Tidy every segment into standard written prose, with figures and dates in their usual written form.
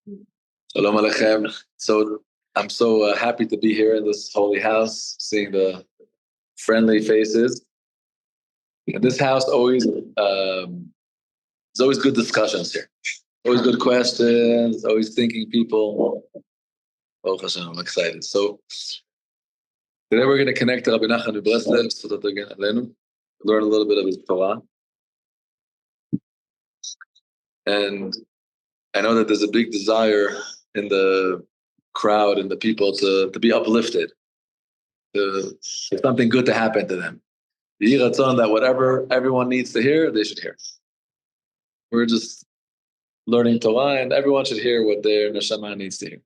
Shalom Aleichem. So I'm so happy to be here in this holy house, seeing the friendly faces. And this house there's always good discussions here. Always good questions, always thinking people. Oh Hashem, I'm excited. So today we're going to connect to Rabbi Nachman Breslev, so that again, learn a little bit of his Torah. And I know that there's a big desire in the crowd and the people to be uplifted, for something good to happen to them. The yiratzon that whatever everyone needs to hear, they should hear. We're just learning Torah, and everyone should hear what their neshama needs to hear.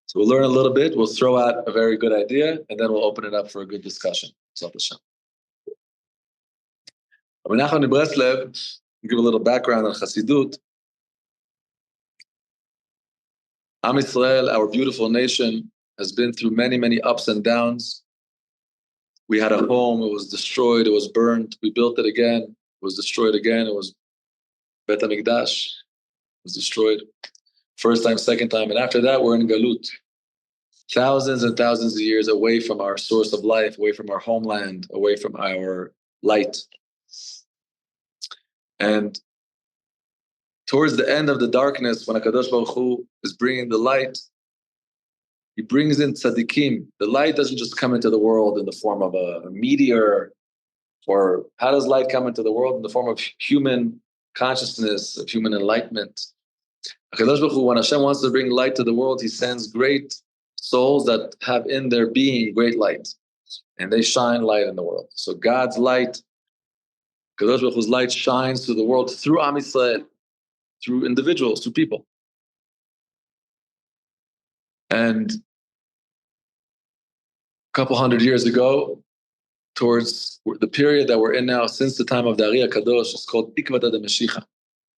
So we'll learn a little bit, we'll throw out a very good idea, and then we'll open it up for a good discussion. Hashem. Rabbi Nachman Breslev, give a little background on Chassidut. Am Yisrael, our beautiful nation, has been through many, many ups and downs. We had a home, it was destroyed, it was burned. We built it again, it was destroyed again. It was Bet HaMikdash, it was destroyed. First time, second time, and after that, we're in Galut. Thousands and thousands of years away from our source of life, away from our homeland, away from our light. And towards the end of the darkness, when HaKadosh Baruch Hu is bringing the light, he brings in tzaddikim. The light doesn't just come into the world in the form of a meteor, or how does light come into the world? In the form of human consciousness, of human enlightenment. HaKadosh Baruch Hu, when Hashem wants to bring light to the world, he sends great souls that have in their being great light, and they shine light in the world. So God's light, HaKadosh Baruch Hu's light shines through the world, through Am Yisrael, through individuals, through people. And a couple hundred years ago, towards the period that we're in now, since the time of the Ari HaKadosh, it's called Tikvat HaMashiach,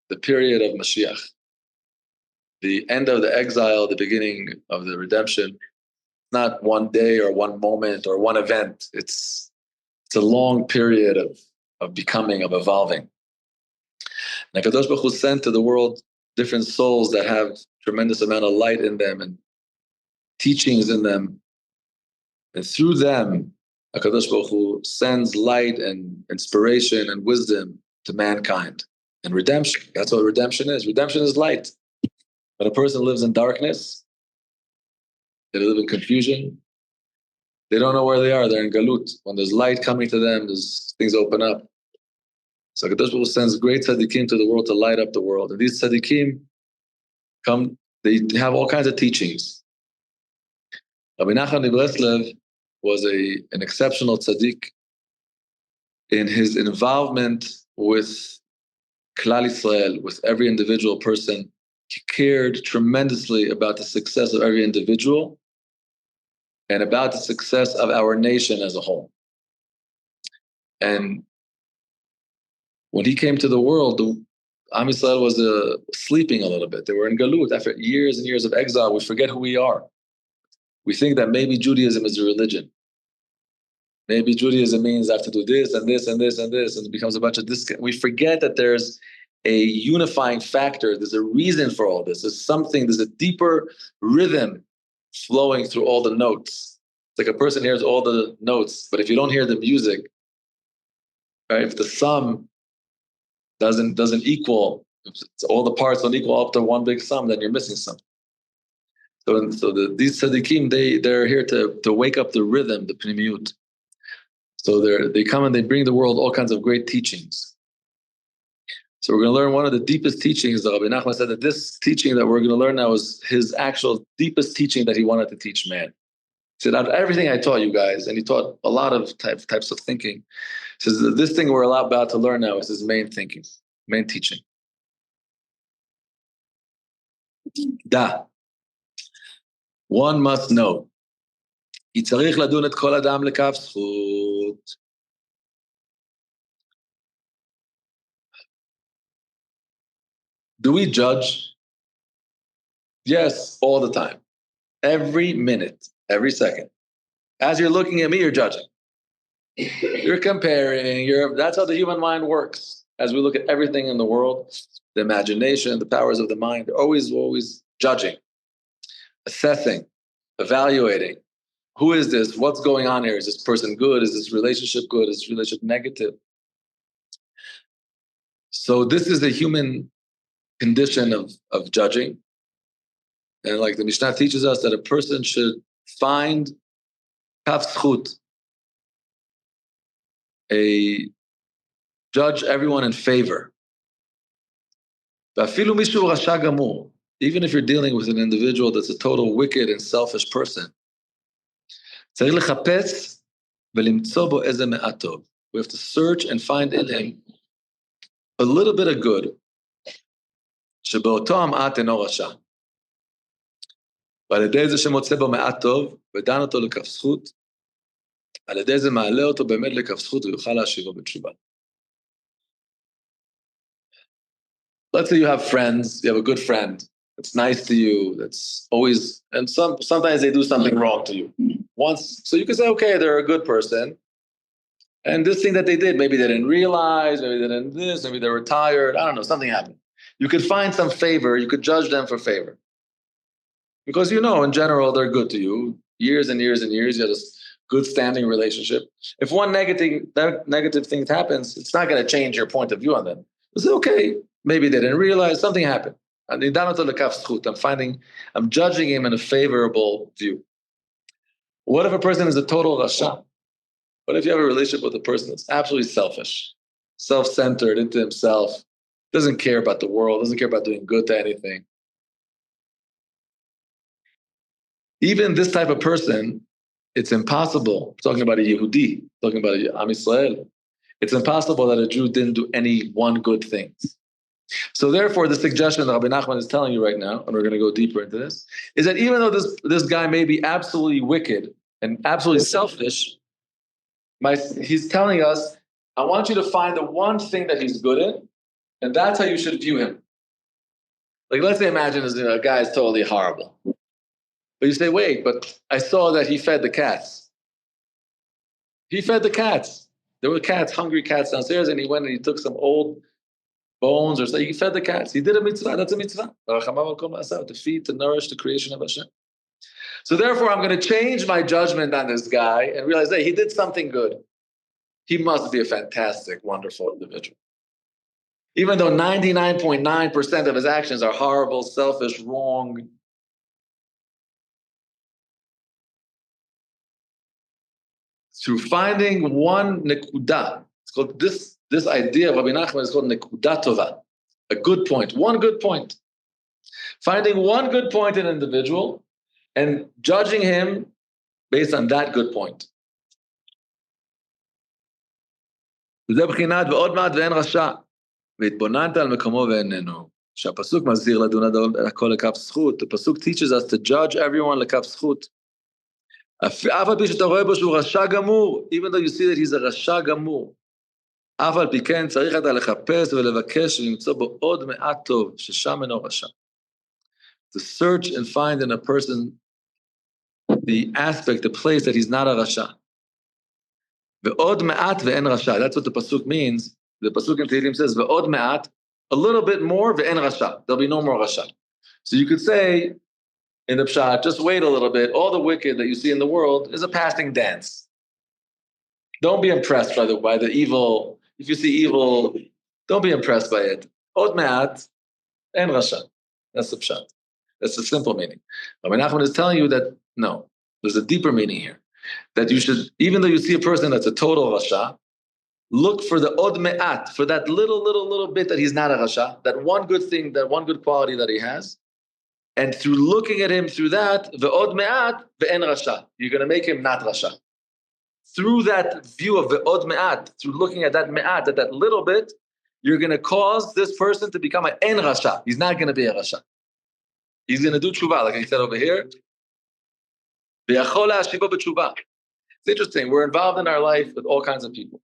the period of Mashiach. The end of the exile, the beginning of the redemption, not one day or one moment or one event. It's a long period of becoming, of evolving. And HaKadosh Baruch Hu sent to the world different souls that have tremendous amount of light in them and teachings in them. And through them, HaKadosh Baruch Hu sends light and inspiration and wisdom to mankind. And redemption, that's what redemption is. Redemption is light. When a person lives in darkness, they live in confusion, they don't know where they are, they're in galut. When there's light coming to them, there's things open up. So HaKadosh Baruch Hu sends great tzaddikim to the world to light up the world. And these tzaddikim come, they have all kinds of teachings. Rabbi Nachman Breslev was an exceptional tzaddik in his involvement with Klal Yisrael, with every individual person. He cared tremendously about the success of every individual and about the success of our nation as a whole. And when he came to the world, Am Yisrael was sleeping a little bit. They were in Galut. After years and years of exile, we forget who we are. We think that maybe Judaism is a religion. Maybe Judaism means I have to do this and this and this and this, and it becomes a bunch of this. We forget that there's a unifying factor. There's a reason for all this. There's a deeper rhythm flowing through all the notes. It's like a person hears all the notes, but if you don't hear the music, right? If the sum doesn't equal, if all the parts don't equal up to one big sum, then you're missing something. So these tzaddikim, they're here to wake up the rhythm, the pnimiyut. So they come and they bring the world all kinds of great teachings. So we're going to learn one of the deepest teachings. Rabbi Nachman said that this teaching that we're going to learn now is his actual deepest teaching that he wanted to teach man. He said, out of everything I taught you guys, and he taught a lot of types of thinking, he says that this thing we're about to learn now is his main thinking, main teaching. Da. One must know. כי צריך לדון את כל אדם לכף זכות. Do we judge? Yes, all the time. Every minute, every second. As you're looking at me, you're judging. You're comparing, that's how the human mind works. As we look at everything in the world, the imagination, the powers of the mind. They're always judging, assessing, evaluating. Who is this? What's going on here? Is this person good? Is this relationship good? Is this relationship negative? So this is a human condition of judging. And like the Mishnah teaches us that a person should find kaf zchut, judge everyone in favor. Even if you're dealing with an individual that's a total wicked and selfish person, we have to search and find in him a little bit of good. ועל ידי זה שמוצא בו מעט טוב, ודן אותו לכף זכות, על ידי זה מעלה אותו באמת לכף זכות, ויוכל להשיבו בתשובה. Let's say you have friends, you have a good friend, that's nice to you, that's always, and sometimes they do something wrong to you. Once, so you can say, okay, they're a good person, and this thing that they did, maybe they didn't realize, maybe they didn't this, maybe they were tired, I don't know, something happened. You could find some favor, you could judge them for favor. Because you know, in general, they're good to you. Years and years and years, you have this good standing relationship. If one negative thing happens, it's not going to change your point of view on them. You say, okay, maybe they didn't realize something happened. I'm judging him in a favorable view. What if a person is a total rasha? What if you have a relationship with a person that's absolutely selfish, self-centered, into himself, doesn't care about the world, doesn't care about doing good to anything? Even this type of person, it's impossible, talking about a Yehudi, talking about a Am Yisrael, it's impossible that a Jew didn't do any one good thing. So therefore, the suggestion that Rabbi Nachman is telling you right now, and we're going to go deeper into this, is that even though this guy may be absolutely wicked and absolutely selfish, he's telling us, I want you to find the one thing that he's good in, and that's how you should view him. Like, let's say, imagine a guy is totally horrible. But you say, wait, but I saw that he fed the cats. He fed the cats. There were cats, hungry cats downstairs, and he went and he took some old bones or something. He fed the cats. He did a mitzvah. That's a mitzvah. To feed, to nourish the creation of Hashem. So therefore, I'm going to change my judgment on this guy and realize, hey, he did something good. He must be a fantastic, wonderful individual. Even though 99.9% of his actions are horrible, selfish, wrong, through finding one nekuda. It's called this idea of Rabbi Nachman is called nekuda tova, a good point, one good point. Finding one good point in an individual and judging him based on that good point. זה בחינת ועוד מעט ואין רשע, והתבוננת על מקומו ואיננו. שהפסוק מזהיר לדון הכל לכף זכות. The pasuk teaches us to judge everyone לכף זכות. אף על פי שאתה רואה בו שהוא רשע גמור, even though you see that he's a רשע גמור, אף על פי כן צריך אתה לחפש ולבקש ולמצוא בו עוד מעט טוב, ששם אינו רשע. To search and find in a person the aspect, the place that he's not a rasha. Ve'od me'at ve'en rasha. That's what the pasuk means. The pasuk in Tehillim says, ve'od me'at, a little bit more, ve'en rasha. There'll be no more rasha. So you could say, in the pshat, just wait a little bit. All the wicked that you see in the world is a passing dance. Don't be impressed by the evil. If you see evil, don't be impressed by it. Od me'at, en rasha. That's the pshat. That's the simple meaning. Rabbi Nachman is telling you that, no, there's a deeper meaning here. That you should, even though you see a person that's a total rasha, look for the od me'at, for that little bit that he's not a rasha, that one good thing, that one good quality that he has. And through looking at him through that, the od me'at, ve'en rasha, you're going to make him not rasha. Through that view of the od me'at, through looking at that me'at, at that little bit, you're going to cause this person to become an en rasha. He's not going to be a rasha. He's going to do tshuva, like I said over here. It's interesting. We're involved in our life with all kinds of people.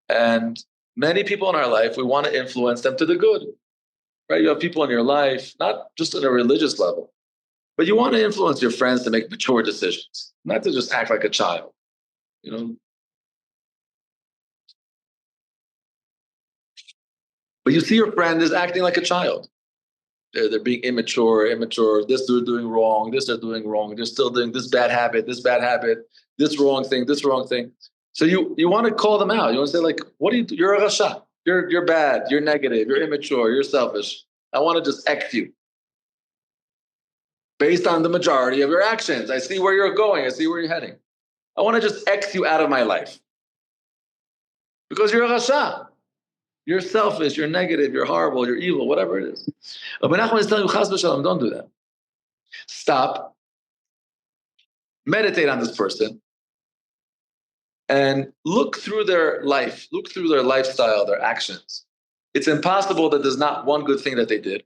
And many people in our life, we want to influence them to the good. Right? You have people in your life, not just at a religious level, but you want to influence your friends to make mature decisions, not to just act like a child. You know? But you see your friend is acting like a child. They're being immature. This they're doing wrong. This they're doing wrong. They're still doing this bad habit, this wrong thing. So you want to call them out. You want to say, like, what do you do? You're a rasha. You're bad. You're negative. You're immature. You're selfish. I want to just X you based on the majority of your actions. I see where you're going. I see where you're heading. I want to just X you out of my life because you're a rasha. You're selfish, you're negative, you're horrible, you're evil, whatever it is. Rabbi Nachman is telling you, chas v'shalom, don't do that. Stop, meditate on this person, and look through their life, look through their lifestyle, their actions. It's impossible that there's not one good thing that they did.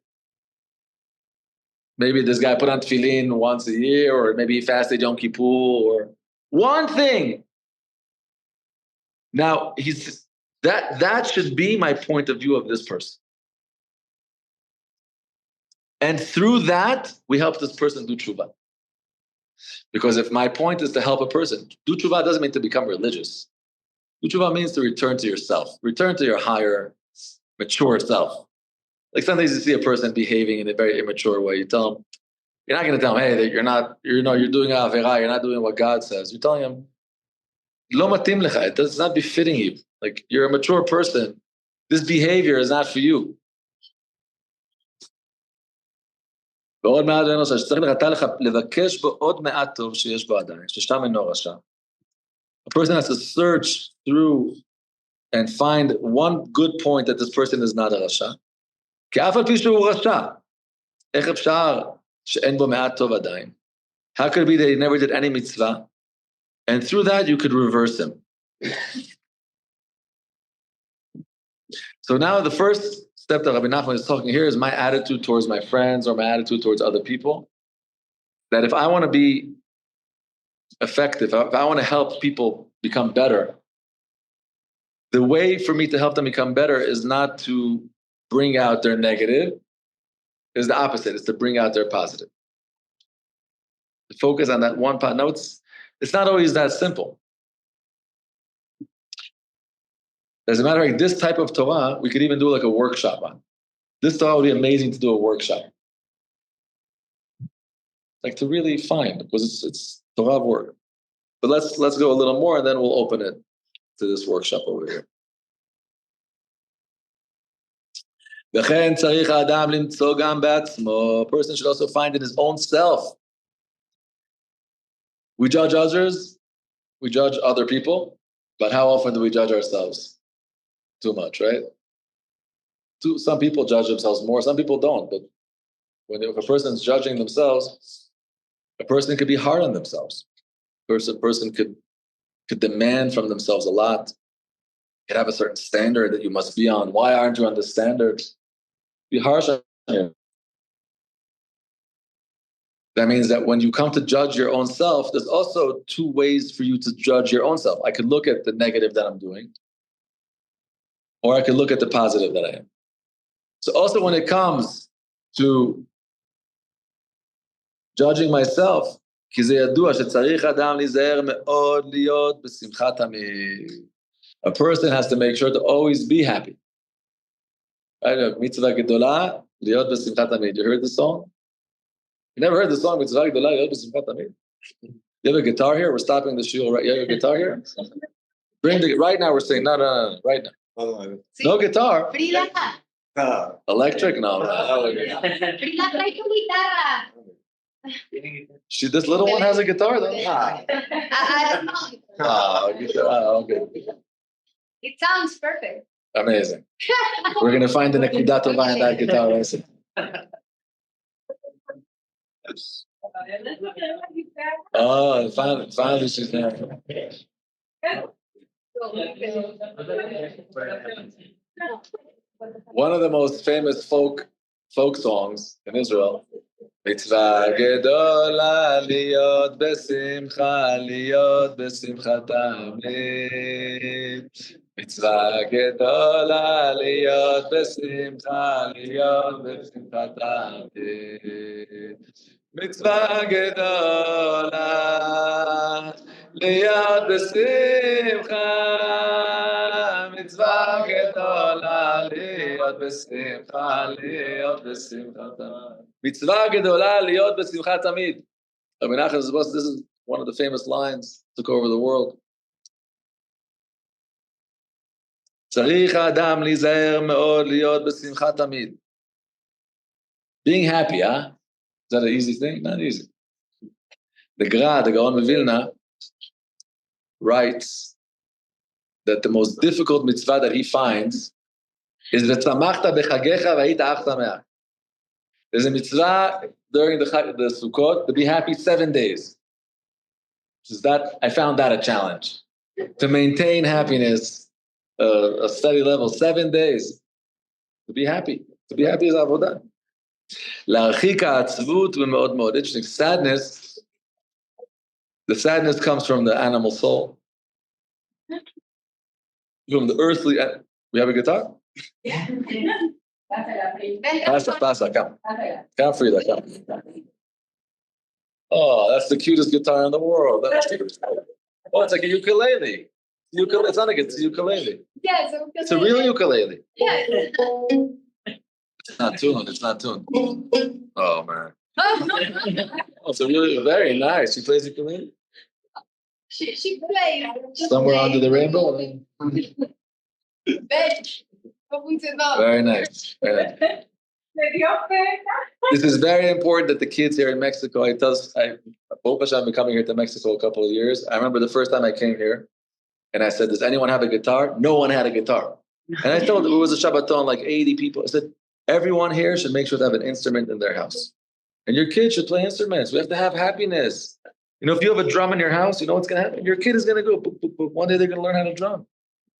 Maybe this guy put on tefillin once a year, or maybe he fasted Yom Kippur, or one thing. Now, that should be my point of view of this person. And through that, we help this person do tshuva. Because if my point is to help a person, do tshuva doesn't mean to become religious. Do tshuva means to return to yourself, return to your higher, mature self. Like sometimes you see a person behaving in a very immature way. You tell him, you're not going to tell him, hey, that you're doing averah, you're not doing what God says. You're telling him, lo matim lecha, it does not befitting you. Like, you're a mature person. This behavior is not for you. A person has to search through and find one good point that this person is not a rasha. How could it be that he never did any mitzvah? And through that, you could reverse him. So now the first step that Rabbi Nachman is talking here is my attitude towards my friends or my attitude towards other people. That if I want to be effective, if I want to help people become better, the way for me to help them become better is not to bring out their negative, is the opposite, is to bring out their positive. To focus on that one part. No, it's not always that simple. As a matter of fact, this type of Torah, we could even do like a workshop on. This Torah would be amazing to do a workshop. Like to really find, because it's Torah work. But let's go a little more and then we'll open it to this workshop over here. A person should also find in his own self. We judge others, we judge other people, but how often do we judge ourselves? Too much, right? Some people judge themselves more, some people don't. But if a person's judging themselves, a person could be hard on themselves. A person could demand from themselves a lot. Could have a certain standard that you must be on. Why aren't you on the standard? Be harsh on you. That means that when you come to judge your own self, there's also two ways for you to judge your own self. I could look at the negative that I'm doing, or I could look at the positive that I am. So also when it comes to judging myself, a person has to make sure to always be happy. Mitzvah gedolah, liot b'simchat tamid. You heard the song? You never heard the song, Mitzvah gedolah, liot b'simchat tamid? You have a guitar here? We're stopping the shiur, right? You have a guitar here? Right now we're saying, no, right now. No guitar. Electric? No. This little one has a guitar, though. I don't know. Okay. It sounds perfect. Amazing. We're going to find the nekudat tova in that guitar. Oh, finally she's there. One of the most famous folk songs in Israel. Mitzvah gedola liot besimcha tamid. Mitzvah gedola liot besimcha tamid. Mitzvah gedola להיות בשמחה, מצווה גדולה, להיות בשמחה, להיות בשמחה תמיד. מצווה גדולה, להיות בשמחה תמיד. Rabbi Nachman, this is one of the famous lines, took over the world. צריך האדם להיזהר מאוד להיות בשמחה תמיד. Being happy, huh? Is that an easy thing? Not easy. The Gaon of Vilna, writes that the most difficult mitzvah that he finds is v'tzamachta b'chagecha v'hayita ach sameach. There's a mitzvah during the Sukkot to be happy 7 days. I found that a challenge. To maintain happiness, a steady level, 7 days. To be happy. To be happy is avodah. L'archik ha'atzvut v'me'od me'od. Interesting. Sadness. The sadness comes from the animal soul. From the earthly. We have a guitar? Yeah. Pasa, come. Come, Frida, come. Oh, that's the cutest guitar in the world. Oh, it's like a ukulele. It's not it's a ukulele. Yeah, it's a real ukulele. Yeah. It's not tuned. Oh, man. Oh, it's a really very nice. She plays ukulele? She plays. Somewhere under the rainbow? Very nice. This is very important that the kids here in Mexico, I've been coming here to Mexico a couple of years. I remember the first time I came here and I said, does anyone have a guitar? No one had a guitar. And I told them it was a Shabbaton, like 80 people. I said, everyone here should make sure to have an instrument in their house. And your kids should play instruments. We have to have happiness. You know, if you have a drum in your house, you know what's going to happen? Your kid is going to go, boop, boop, boop. One day they're going to learn how to drum.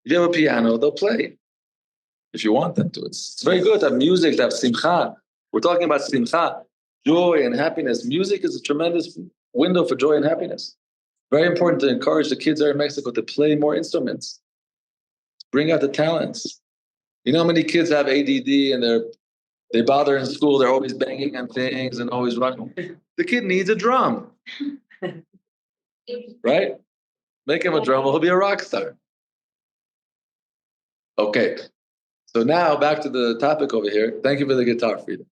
If you have a piano, they'll play. If you want them to. It's very good to have music, to have simcha. We're talking about simcha, joy and happiness. Music is a tremendous window for joy and happiness. Very important to encourage the kids there in Mexico to play more instruments. Bring out the talents. You know how many kids have ADD and they bother in school, they're always banging on things and always running. The kid needs a drum. Right? Make him a drummer, he'll be a rock star. Okay. So now back to the topic over here. Thank you for the guitar, Frida.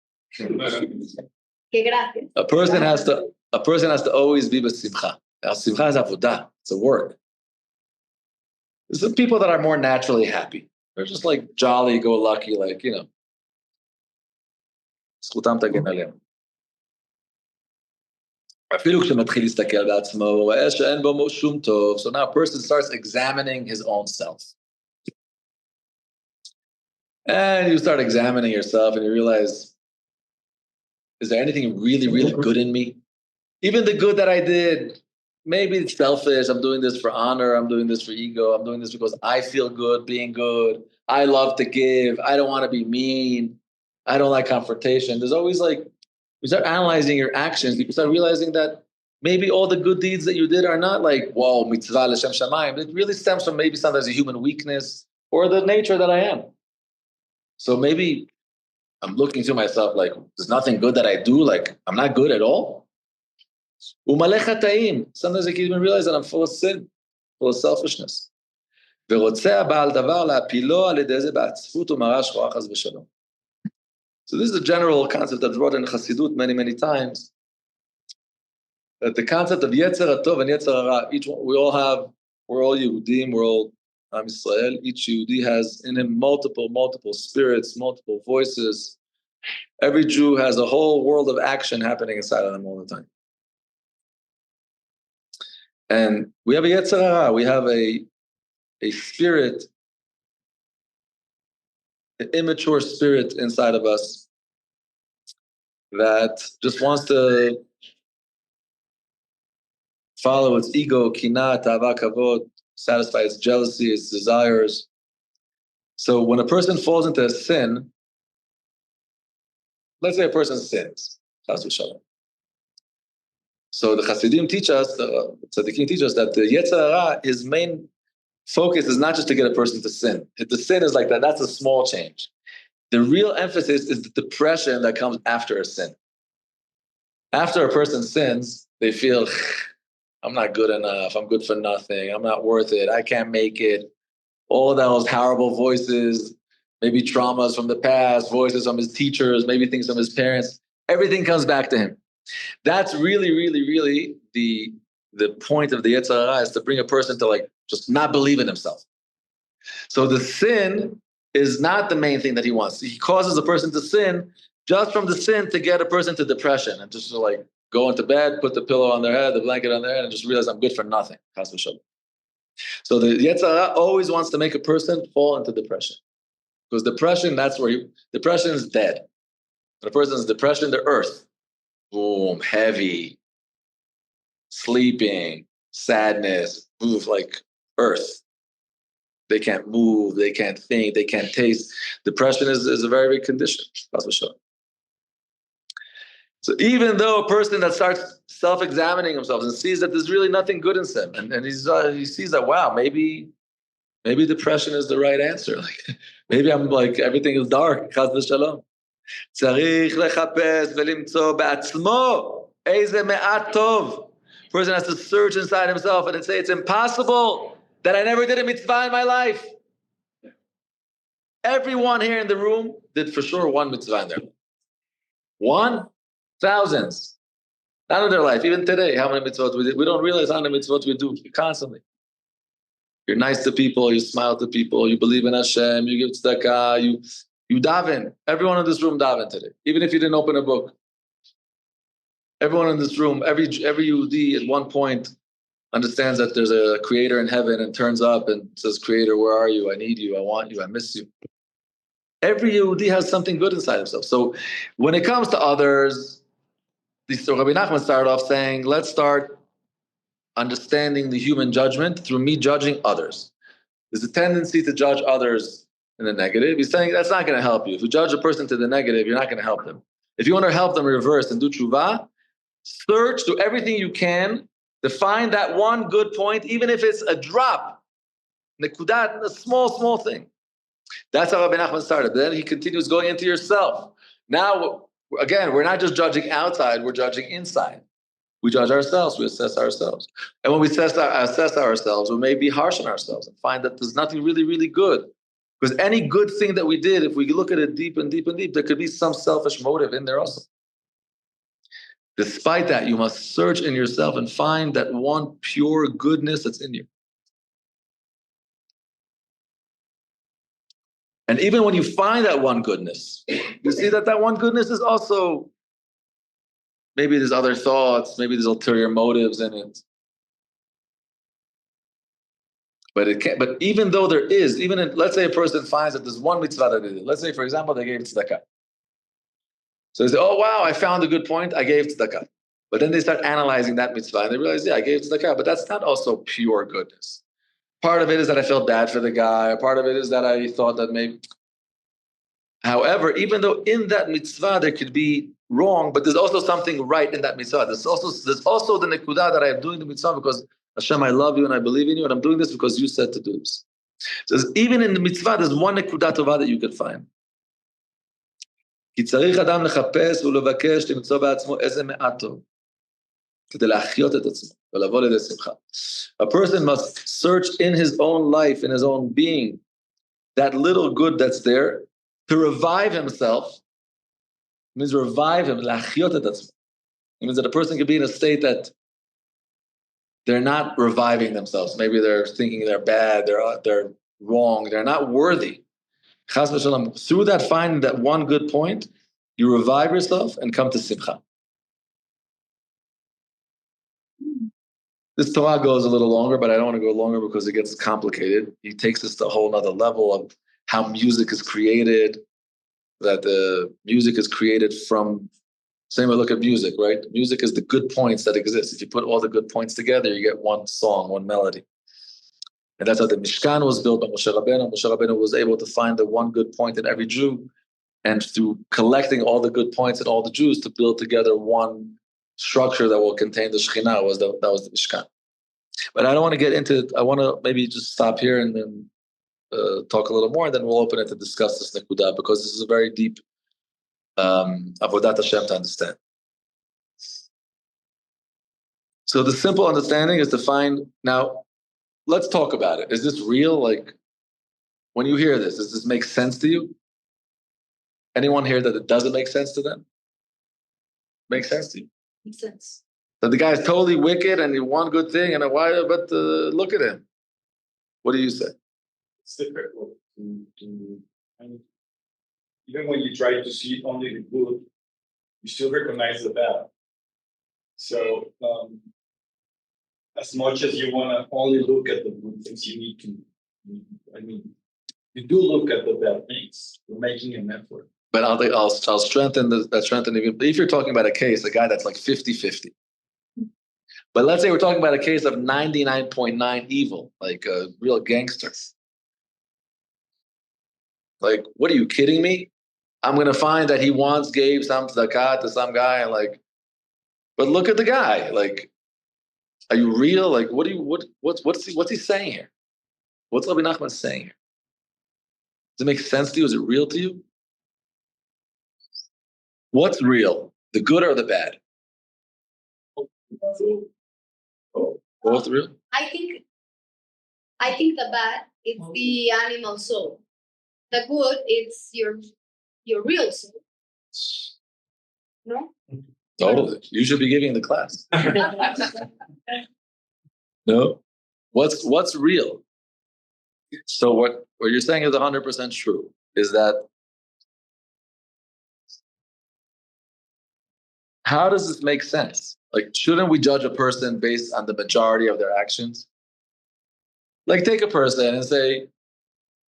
A person has to always be b'simcha. Simcha is avodah. It's a work. There's some people that are more naturally happy. They're just like jolly-go-lucky, like, you know. זכותם תגן עליהם. אפילו כשמתחיל להסתכל בעצמו, הוא רואה שאין בו שום טוב. So now a person starts examining his own self. And you start examining yourself and you realize, is there anything really, really good in me? Even the good that I did, maybe it's selfish. I'm doing this for honor. I'm doing this for ego. I'm doing this because I feel good being good. I love to give. I don't want to be mean. I don't like confrontation. There's always like, you start analyzing your actions. You start realizing that maybe all the good deeds that you did are not like, whoa, mitzvah l'shem shamayim. It really stems from maybe sometimes a human weakness or the nature that I am. So maybe I'm looking to myself like, there's nothing good that I do. Like, I'm not good at all. Sometimes I can't even realize that I'm full of sin, full of selfishness. So this is a general concept that's brought in Chassidut many, many times. That the concept of Yetzer HaTov and Yetzer Hara, we're all Yehudim, we're all Am Yisrael. Each Yehudi has in him multiple spirits, multiple voices. Every Jew has a whole world of action happening inside of them all the time. And we have a Yetzer Hara, we have a spirit, an immature spirit inside of us that just wants to follow its ego, kinah, tava, kavod, satisfy its jealousy, its desires. So when a person falls into a sin, let's say a person sins, chas v'shalom. So the Hasidim teach us, the Tzaddikim teach us that the Yetzer Hara, his main focus is not just to get a person to sin. If the sin is like that, that's a small change. The real emphasis is the depression that comes after a sin. After a person sins, they feel I'm not good enough. I'm good for nothing. I'm not worth it. I can't make it. All those horrible voices, maybe traumas from the past, voices from his teachers, maybe things from his parents. Everything comes back to him. That's really, really, really the point of the Yetzer Hara, is to bring a person to like just not believe in himself. So the sin is not the main thing that he wants. He causes a person to sin just from the sin to get a person to depression and just to like go into bed, put the pillow on their head, the blanket on their head, and just realize I'm good for nothing. So the Yetzer Hara always wants to make a person fall into depression. Because depression, depression is dead. When a person is depression, the earth, boom, heavy, sleeping, sadness, move like earth. They can't move, they can't think, they can't taste. Depression is a very big condition. That's for sure. So even though a person that starts self-examining himself and sees that there's really nothing good in him, and he sees that, wow, maybe depression is the right answer. Like maybe I'm like, everything is dark. Chas v'shalom. Tzarich lechapes v'limtzo be'atzmo eize me'at tov. Person has to search inside himself and say, it's impossible that I never did a mitzvah in my life. Everyone here in the room did for sure one mitzvah in their life. One? Thousands. Not in their life. Even today, how many mitzvot we did. We don't realize how many mitzvot we do constantly. You're nice to people, you smile to people, you believe in Hashem, you give tzedakah, you daven. Everyone in this room daven today, even if you didn't open a book. Everyone in this room, every Yehudi at one point understands that there's a creator in heaven and turns up and says, Creator, where are you? I need you, I want you, I miss you. Every Yehudi has something good inside himself. So when it comes to others, Rabbi Nachman started off saying, let's start understanding the human judgment through me judging others. There's a tendency to judge others in the negative. He's saying that's not going to help you. If you judge a person to the negative, you're not going to help them. If you want to help them reverse and do tshuva, search, do everything you can to find that one good point, even if it's a drop, nekudat, a small thing. That's how Rabbi Nachman started. Then he continues going into yourself. Now, again, we're not just judging outside, we're judging inside. We judge ourselves, we assess ourselves. And when we assess ourselves, we may be harsh on ourselves and find that there's nothing really, really good. Because any good thing that we did, if we look at it deep and deep and deep, there could be some selfish motive in there also. Despite that, you must search in yourself and find that one pure goodness that's in you. And even when you find that one goodness, you see that one goodness is also, maybe there's other thoughts, maybe there's ulterior motives in it. But it can't. But even though there is, let's say a person finds that there's one mitzvah that they did. Let's say, for example, they gave tzedakah. So they say, oh, wow, I found a good point, I gave tzedakah. But then they start analyzing that mitzvah and they realize, yeah, I gave tzedakah, but that's not also pure goodness. Part of it is that I felt bad for the guy. Part of it is that I thought that maybe. However, even though in that mitzvah there could be wrong, but there's also something right in that mitzvah. There's also the nekudah that I am doing the mitzvah because Hashem, I love you and I believe in you, and I'm doing this because you said to do this. So even in the mitzvah, there's one nekudah tovah that you could find. כי צריך אדם לחפש ולבקש למצוא בעצמו איזה מעט טוב. כדי להחיות את עצמו ולבוא לידי שמחה. A person must search in his own life, in his own being, that little good that's there, to revive himself. It means revive him, להחיות את עצמו. It means that a person can be in a state that they're not reviving themselves. Maybe they're thinking they're bad, they're wrong, they're not worthy. Chas v'shalom. Through that, finding that one good point, you revive yourself and come to simcha. This Torah goes a little longer, but I don't want to go longer because it gets complicated. He takes us to a whole other level of how music is created, that the music is created from, same way look at music, right? Music is the good points that exist. If you put all the good points together, you get one song, one melody. And that's how the Mishkan was built by Moshe Rabbeinu. Moshe Rabbeinu was able to find the one good point in every Jew, and through collecting all the good points in all the Jews to build together one structure that will contain the Shekhinah, that was the Mishkan. But I don't want to get into it. I want to maybe just stop here and then talk a little more, and then we'll open it to discuss this Nekudah, because this is a very deep Avodat Hashem to understand. So the simple understanding is to find, now, let's talk about it. Is this real? Like, when you hear this, does this make sense to you? Anyone here that it doesn't make sense to them? Makes sense to you? Makes sense. That the guy is totally wicked and he one good thing, and why? But look at him. What do you say? It's difficult and even when you try to see only the good, you still recognize the bad. So as much as you want to only look at the good things, you need to, I mean, you do look at the bad things. You're making an effort. But I'll strengthen that strengthen even if you're talking about a case, a guy that's like 50-50. But let's say we're talking about a case of 99.9 evil, like a real gangster. Like, what are you kidding me? I'm gonna find that he once gave some zakat to some guy, and like, but look at the guy. Like, are you real? Like, what's he saying here? What's Rabbi Nachman saying here? Does it make sense to you? Is it real to you? What's real? The good or the bad? Both real? I think the bad is the animal soul. The good it's your real soul. No? Totally. You should be giving the class. No? What's real? So what you're saying is 100% true, is that how does this make sense? Like, shouldn't we judge a person based on the majority of their actions? Like, take a person and say,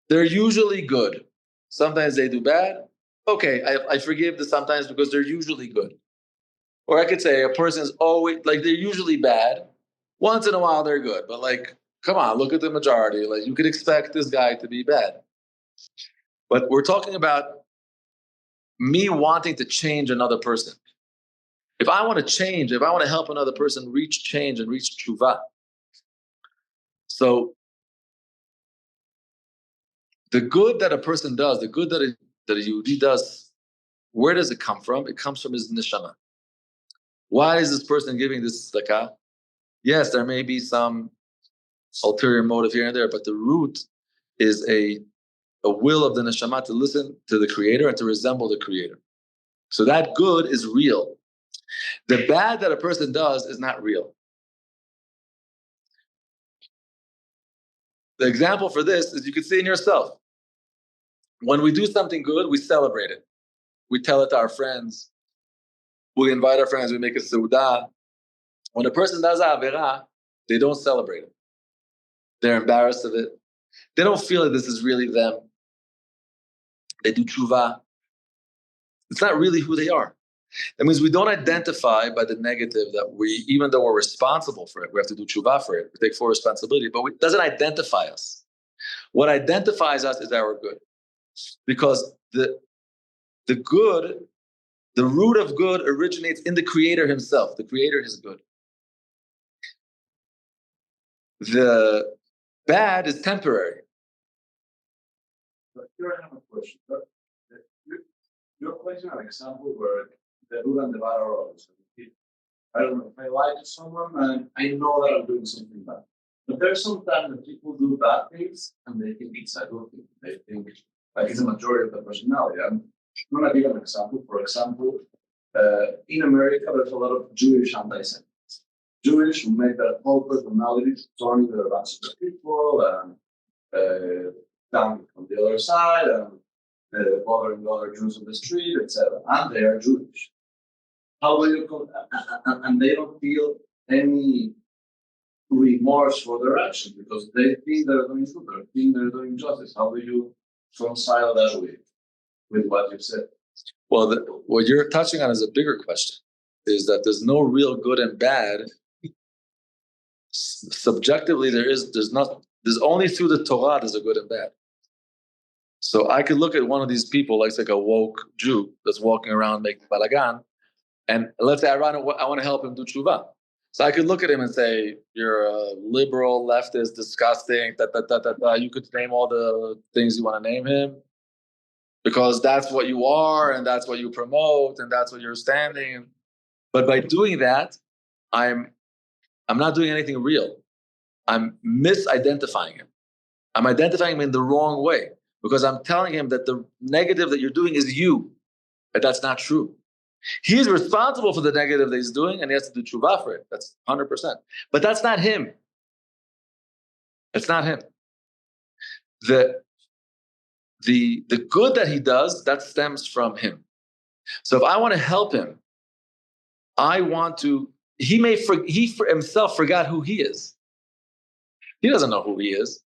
they're usually good. Sometimes they do bad. Okay, I forgive this sometimes because they're usually good. Or I could say a person's always, like, they're usually bad. Once in a while, they're good. But, like, come on, look at the majority. Like, you could expect this guy to be bad. But we're talking about me wanting to change another person. If I want to change, if I want to help another person reach change and reach tshuva. So the good that a person does, the good that a Yehudi does, where does it come from? It comes from his neshama. Why is this person giving this tzedakah? Yes, there may be some ulterior motive here and there, but the root is a will of the neshama to listen to the Creator and to resemble the Creator. So that good is real. The bad that a person does is not real. The example for this is you can see in yourself. When we do something good, we celebrate it. We tell it to our friends. We invite our friends. We make a seudah. When a person does avera, they don't celebrate it. They're embarrassed of it. They don't feel like this is really them. They do tshuva. It's not really who they are. That means we don't identify by the negative that we, even though we're responsible for it, we have to do tshuva for it. We take full responsibility, but it doesn't identify us. What identifies us is our good. Because the good, the root of good originates in the Creator himself. The Creator is good. The bad is temporary. But here I have a question. You're placing an example where the good and the bad are always. I don't know if I lie to someone and I know that I'm doing something bad. But there's sometimes that people do bad things and they think it's a good thing. They think like it's a majority of the personality. I'm going to give an example. For example, in America, there's a lot of Jewish anti-Semites. Jewish who make their whole personality turning their backs to people and down on the other side and bothering other Jews on the street, etc. And they are Jewish. How do you and they don't feel any remorse for their action because they think they're doing good, they think they're doing justice. How do you reconcile that with what you said? Well, what you're touching on is a bigger question, is that there's no real good and bad. Subjectively, there's only through the Torah there's a good and bad. So I could look at one of these people, like a woke Jew that's walking around making balagan, and let's say I want to help him do tshuva. So I could look at him and say, you're a liberal, leftist, disgusting, You could name all the things you want to name him because that's what you are and that's what you promote and that's what you're standing. But by doing that, I'm I'm not doing anything real. I'm misidentifying him. I'm identifying him in the wrong way because I'm telling him that the negative that you're doing is you, but that's not true. He's responsible for the negative that he's doing, and he has to do tshuva for it. That's 100%. But that's not him. It's not him. The good that he does, that stems from him. So if I want to help him, he for himself forgot who he is. He doesn't know who he is.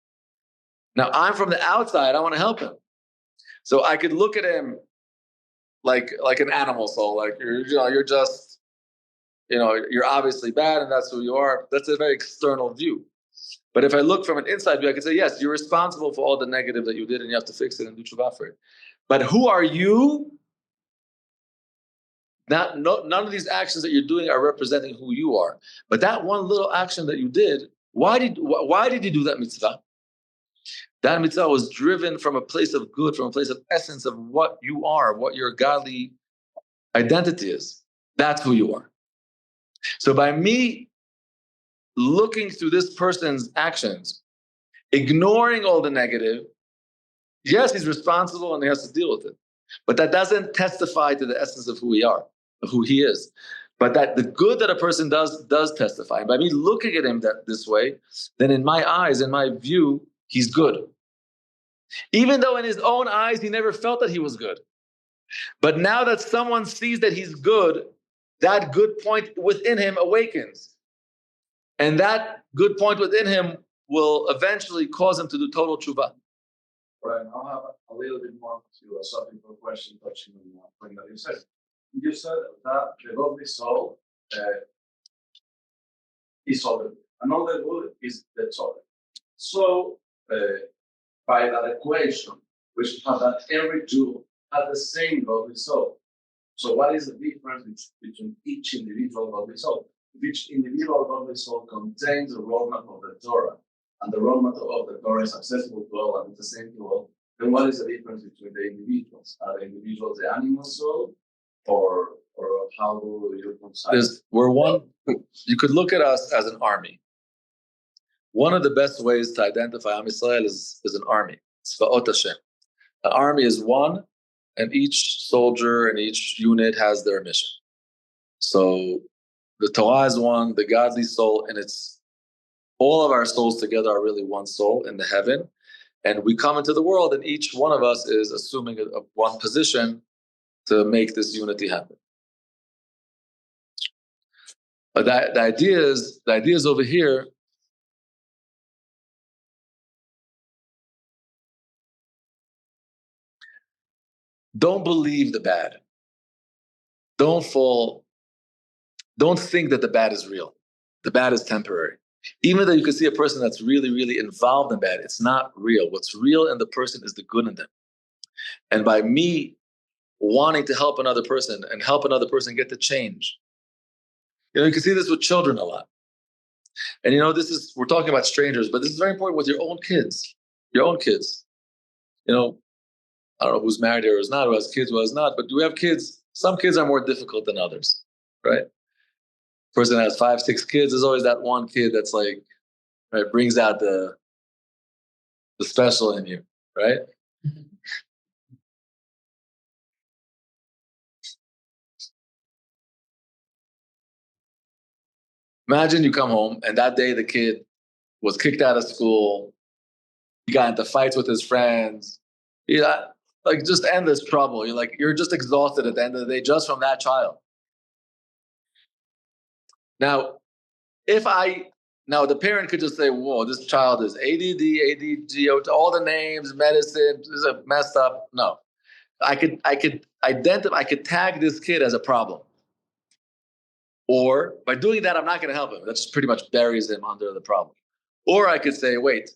Now I'm from the outside, I want to help him. So I could look at him like an animal soul, like you're just, you're obviously bad and that's who you are. That's a very external view. But if I look from an inside view, I can say, yes, you're responsible for all the negative that you did and you have to fix it and do tshuva for it. But who are you? None of these actions that you're doing are representing who you are. But that one little action that you did, why did you do that mitzvah? That mitzvah was driven from a place of good, from a place of essence of what you are, what your godly identity is. That's who you are. So by me looking through this person's actions, ignoring all the negative, yes, he's responsible and he has to deal with it. But that doesn't testify to the essence of who we are, of who he is. But that the good that a person does testify. By me looking at him this way, then in my eyes, in my view, he's good. Even though in his own eyes, he never felt that he was good. But now that someone sees that he's good, that good point within him awakens. And that good point within him will eventually cause him to do total tshuva. Right, I'll have a little bit more philosophical question touching on what you said. You said that the godly soul is solid, and all the good is the solid. So, by that equation, we should have that every Jew has the same godly soul. So, what is the difference between each individual godly soul? If each individual godly soul contains the roadmap of the Torah, and the roadmap of the Torah is accessible to all and it's the same to all, then what is the difference between the individuals? Are the individuals the animal soul, or how do you consider? You could look at us as an army. One of the best ways to identify Am Yisrael is an army. Tzva'ot Hashem. An army is one, and each soldier and each unit has their mission. So the Torah is one, the godly soul, and all of our souls together are really one soul in the heaven. And we come into the world, and each one of us is assuming one position to make this unity happen. But the idea is over here. Don't believe the bad. Don't think that the bad is real. The bad is temporary. Even though you can see a person that's really, really involved in bad, it's not real. What's real in the person is the good in them. And by me wanting to help another person and help another person get to change, you can see this with children a lot. And we're talking about strangers, but this is very important with your own kids. Your own kids. I don't know who's married here or is not, who has kids, who has not, but we have kids. Some kids are more difficult than others, right? Person has 5, 6 kids, there's always that one kid that's like, right, brings out the special in you, right? Imagine you come home and that day the kid was kicked out of school, he got into fights with his friends, like just endless trouble. You're just exhausted at the end of the day just from that child. Now, the parent could just say, whoa, this child is ADD, ADD, all the names, medicine, this is messed up. No. I could identify, I could tag this kid as a problem. Or by doing that, I'm not going to help him. That just pretty much buries him under the problem. Or I could say, wait,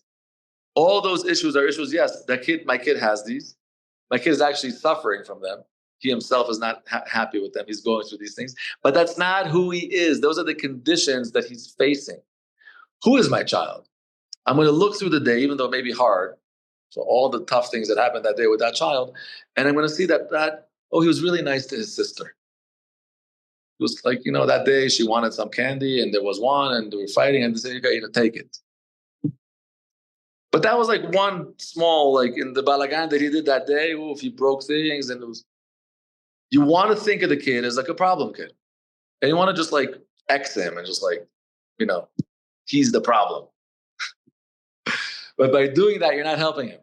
all those issues are issues. Yes, my kid has these. My kid is actually suffering from them. He himself is not happy with them. He's going through these things. But that's not who he is. Those are the conditions that he's facing. Who is my child? I'm going to look through the day, even though it may be hard, so all the tough things that happened that day with that child, and I'm going to see that he was really nice to his sister. It was like, that day she wanted some candy and there was one and they were fighting and they said, you got to take it. But that was like one small, like in the balagan that he did that day, if he broke things and it was, you want to think of the kid as like a problem kid. And you want to just like X him and just like, he's the problem. But by doing that, you're not helping him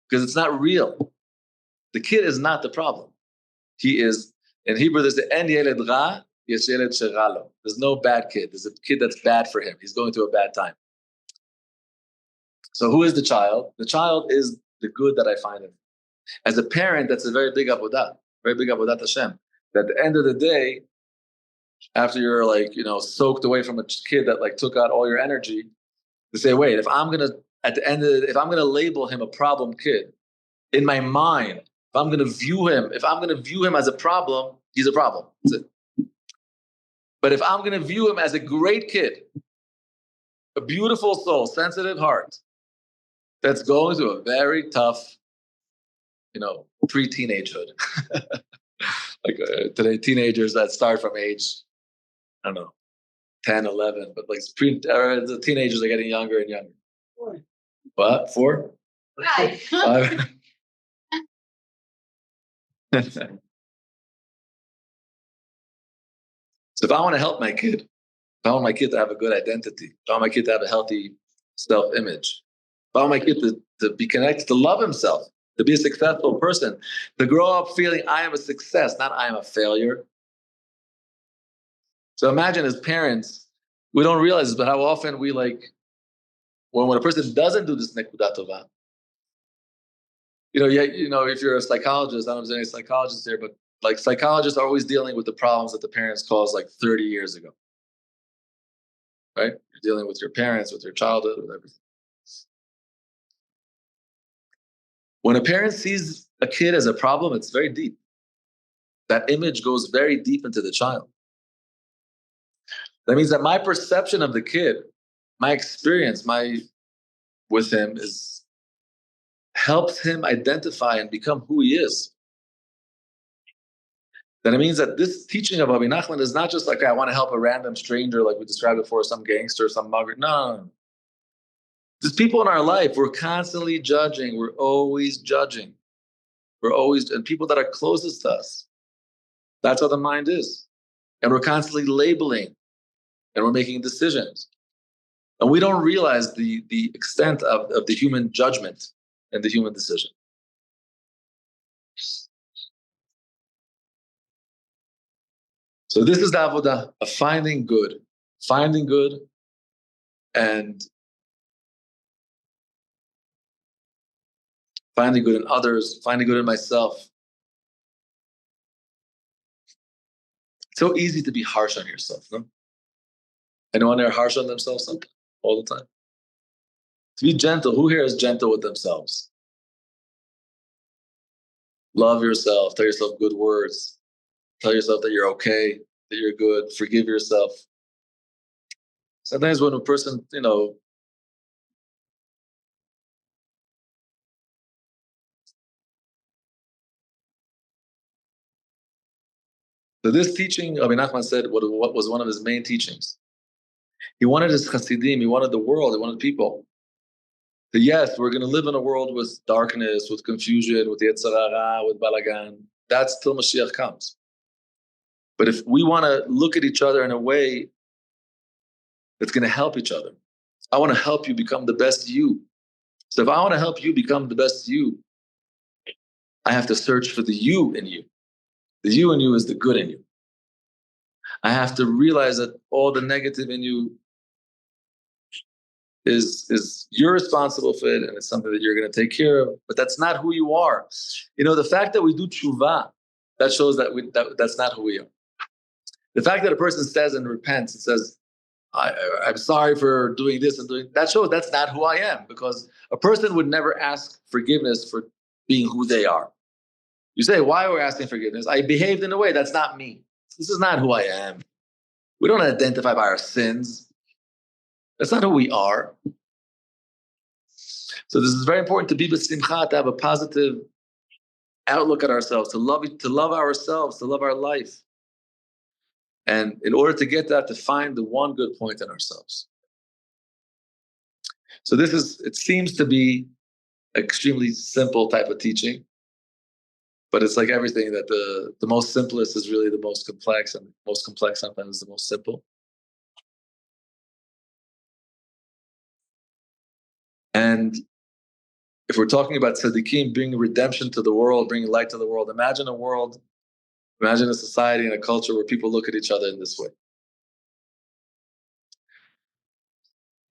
because it's not real. The kid is not the problem. He is, in Hebrew, there's the en yeled ra, yesh yeled shera lo. There's no bad kid. There's a kid that's bad for him. He's going through a bad time. So who is the child? The child is the good that I find in him. As a parent, that's a very big avodah Hashem. That at the end of the day, after you're like, soaked away from a kid that like took out all your energy, to say, wait, if I'm gonna label him a problem kid, in my mind, if I'm gonna view him as a problem, he's a problem. That's it. But if I'm gonna view him as a great kid, a beautiful soul, sensitive heart, that's going through a very tough, pre-teenagehood. Like today, teenagers that start from age, I don't know, 10, 11, but like the teenagers are getting younger and younger. 4. What? 4? 5. 5. So if I want to help my kid, if I want my kid to have a good identity, if I want my kid to have a healthy self-image, if I want my kid to be connected, to love himself, to be a successful person, to grow up feeling I am a success, not I am a failure. So imagine as parents, we don't realize this, but how often we like, when a person doesn't do this nekudat tova, if you're a psychologist, I don't know if there's any psychologists here, but like psychologists are always dealing with the problems that the parents caused like 30 years ago. Right? You're dealing with your parents, with your childhood, with everything. When a parent sees a kid as a problem, it's very deep. That image goes very deep into the child. That means that my perception of the kid, my experience, with him helps him identify and become who he is. Then it means that this teaching of Rabbi Nachman is not just like, I want to help a random stranger, like we described before, some gangster, some mugger. No. There's people in our life, we're constantly judging. We're always judging. And people that are closest to us. That's how the mind is. And we're constantly labeling and we're making decisions. And we don't realize the extent of the human judgment and the human decision. So this is the avodah of finding good and finding good in others, finding good in myself. It's so easy to be harsh on yourself, no? Anyone here harsh on themselves all the time? To be gentle, who here is gentle with themselves? Love yourself, tell yourself good words. Tell yourself that you're okay, that you're good, forgive yourself. Sometimes when a person, so this teaching, Rabbi Nachman said, what was one of his main teachings. He wanted his chassidim, he wanted the world, he wanted people. So yes, we're going to live in a world with darkness, with confusion, with Yetzer Hara, with balagan. That's till Mashiach comes. But if we want to look at each other in a way that's going to help each other, I want to help you become the best you. So if I want to help you become the best you, I have to search for the you in you. The you in you is the good in you. I have to realize that all the negative in you is you're responsible for it, and it's something that you're going to take care of, but that's not who you are. The fact that we do tshuva, that shows that that's not who we are. The fact that a person says and repents and says, I'm sorry for doing this and doing that, shows that's not who I am, because a person would never ask forgiveness for being who they are. You say, why are we asking forgiveness? I behaved in a way that's not me. This is not who I am. We don't identify by our sins. That's not who we are. So this is very important to be b'simcha, to have a positive outlook at ourselves, to love ourselves, to love our life. And in order to get that, to find the one good point in ourselves. So it seems to be extremely simple type of teaching, but it's like everything that the most simplest is really the most complex, and the most complex sometimes is the most simple. And if we're talking about tzaddikim bringing redemption to the world, bringing light to the world, imagine a society and a culture where people look at each other in this way.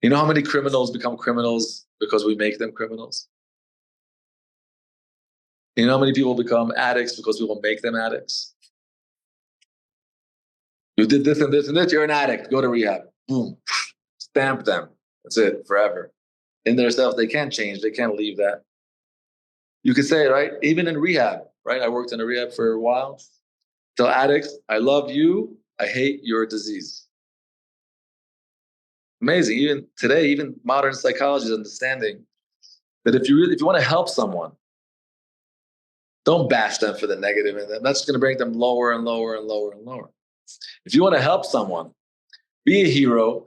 You know how many criminals become criminals because we make them criminals? You know how many people become addicts because we will make them addicts? You did this and this and this, you're an addict, go to rehab. Boom. Stamp them. That's it, forever. In their self, they can't change, they can't leave that. You could say, right? Even in rehab, right? I worked in a rehab for a while. Tell addicts, I love you, I hate your disease. Amazing. Even today, even modern psychology is understanding that if you want to help someone, don't bash them for the negative in them. That's going to bring them lower and lower and lower and lower. If you want to help someone, be a hero,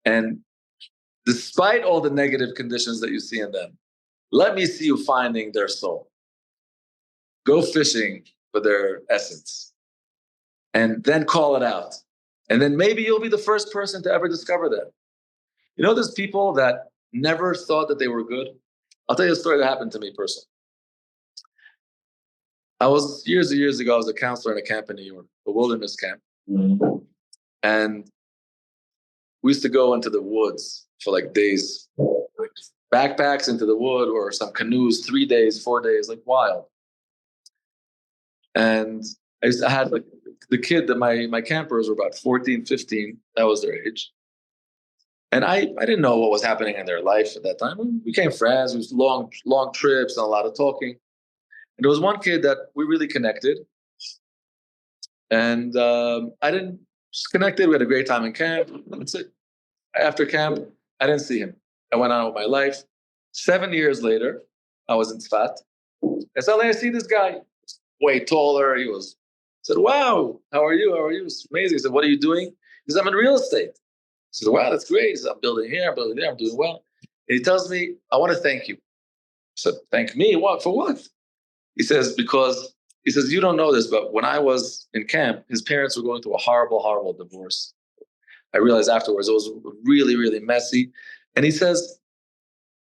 and despite all the negative conditions that you see in them, let me see you finding their soul. Go fishing for their essence, and then call it out. And then maybe you'll be the first person to ever discover that. You know, there's people that never thought that they were good. I'll tell you a story that happened to me personally. I was, years and years ago, I was a counselor in a camp in New York, a wilderness camp. Mm-hmm. And we used to go into the woods for like days, backpacks into the wood, or some canoes, 3 days, 4 days, like wild. And I had like the kid that my campers were about 14, 15. That was their age. And I didn't know what was happening in their life at that time. We became friends. It was long trips and a lot of talking. And there was one kid that we really connected. And I didn't just connected. We had a great time in camp. That's it. After camp, I didn't see him. I went on with my life. 7 years later, I was in Tzfat. And suddenly I see this guy, way taller. I said, wow, how are you? How are you? It's amazing. I said, what are you doing? He said, I'm in real estate. I said, wow, that's great. He said, I'm building here, I'm building there, I'm doing well. And he tells me, I want to thank you. I said, thank me? What? For what? He says, you don't know this, but when I was in camp, his parents were going through a horrible, horrible divorce. I realized afterwards it was really, really messy. And he says,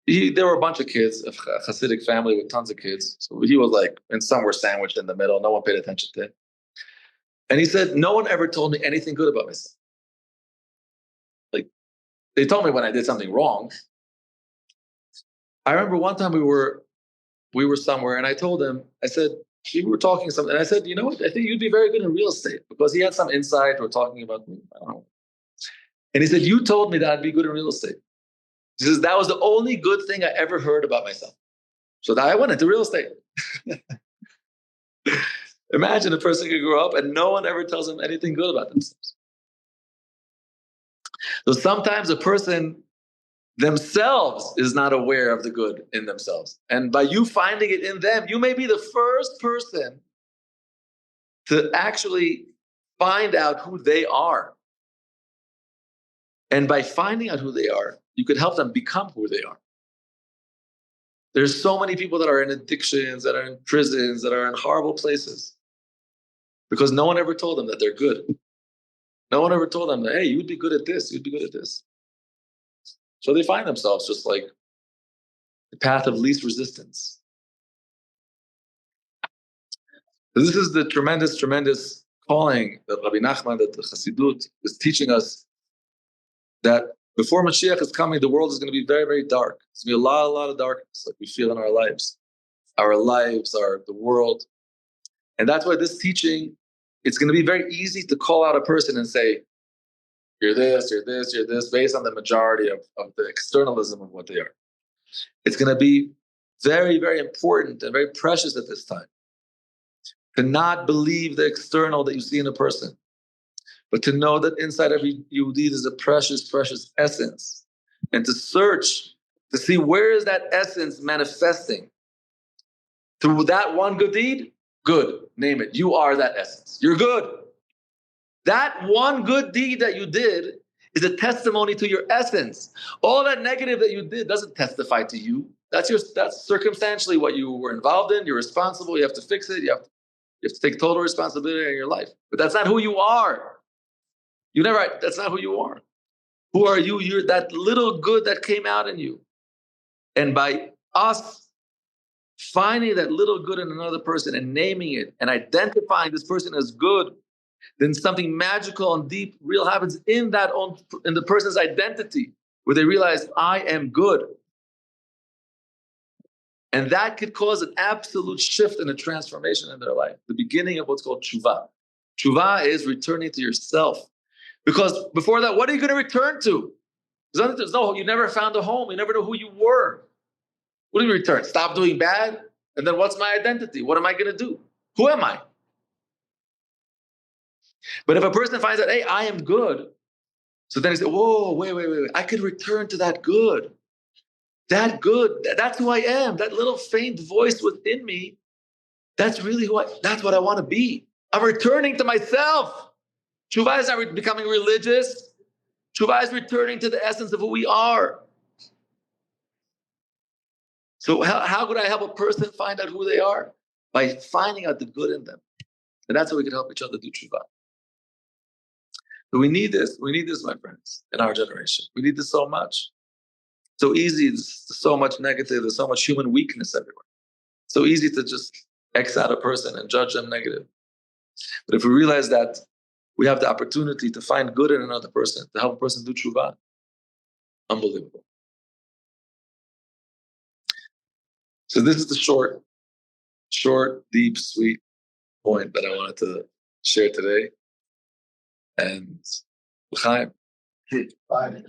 there were a bunch of kids, a Hasidic family with tons of kids. So he was like, and some were sandwiched in the middle. No one paid attention to it. And he said, no one ever told me anything good about myself. Like, they told me when I did something wrong. I remember one time we were somewhere, and I told him, I said, we were talking something, and I said, you know what, I think you'd be very good in real estate, because he had some insight. We're talking about, I don't know. And he said, you told me that I'd be good in real estate. He says, that was the only good thing I ever heard about myself. So that I went into real estate. Imagine a person could grow up and no one ever tells them anything good about themselves. So sometimes a person themselves is not aware of the good in themselves. And by you finding it in them, you may be the first person to actually find out who they are. And by finding out who they are, you could help them become who they are. There's so many people that are in addictions, that are in prisons, that are in horrible places, because no one ever told them that they're good. No one ever told them that, hey, you'd be good at this, you'd be good at this. So they find themselves just like the path of least resistance. So this is the tremendous, tremendous calling that Rabbi Nachman, that the Chassidut is teaching us, that before Mashiach is coming, the world is going to be very, very dark. It's going to be a lot of darkness like we feel in our lives. Our lives are the world. And that's why this teaching, it's going to be very easy to call out a person and say, you're this, you're this, you're this, based on the majority of the externalism of what they are. It's going to be very, very important and very precious at this time to not believe the external that you see in a person, but to know that inside every Yehudi is a precious, precious essence, and to search to see where is that essence manifesting. Through that one good deed, good, name it. You are that essence. You're good. That one good deed that you did is a testimony to your essence. All that negative that you did doesn't testify to you. That's circumstantially what you were involved in. You're responsible. You have to fix it. You have to take total responsibility in your life. But that's not who you are. That's not who you are. Who are you? You're that little good that came out in you. And by us finding that little good in another person and naming it and identifying this person as good, then something magical and deep, real happens in the person's identity, where they realize, I am good. And that could cause an absolute shift and a transformation in their life. The beginning of what's called tshuva. Tshuva is returning to yourself. Because before that, what are you going to return to? You never found a home. You never know who you were. What do you return? Stop doing bad? And then what's my identity? What am I going to do? Who am I? But if a person finds out, hey, I am good, so then he says, whoa, wait. I could return to that good. That good, that's who I am. That little faint voice within me, that's really that's what I want to be. I'm returning to myself. Tshuva is not becoming religious. Tshuva is returning to the essence of who we are. So how could I help a person find out who they are? By finding out the good in them. And that's how we can help each other do tshuva. But we need this. We need this, my friends, in our generation. We need this so much. So easy. There's so much negative. There's so much human weakness everywhere. So easy to just X out a person and judge them negative. But if we realize that we have the opportunity to find good in another person, to help a person do tshuva, unbelievable. So this is the short, deep, sweet point that I wanted to share today. And l'chaim. Bye.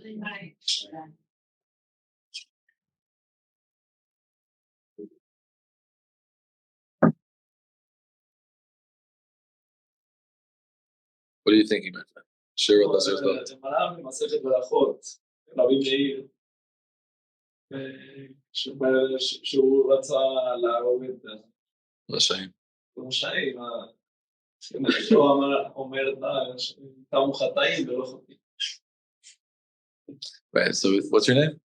What are you thinking, my friend? Share with us your thoughts. הגמרא במסכת ברכות, רבי מאיר, שהוא רצה להרוג את רשעים. הרשעים, הוא אומר לה שתמו חטאים ולא חוטאים. Right, so what's your name?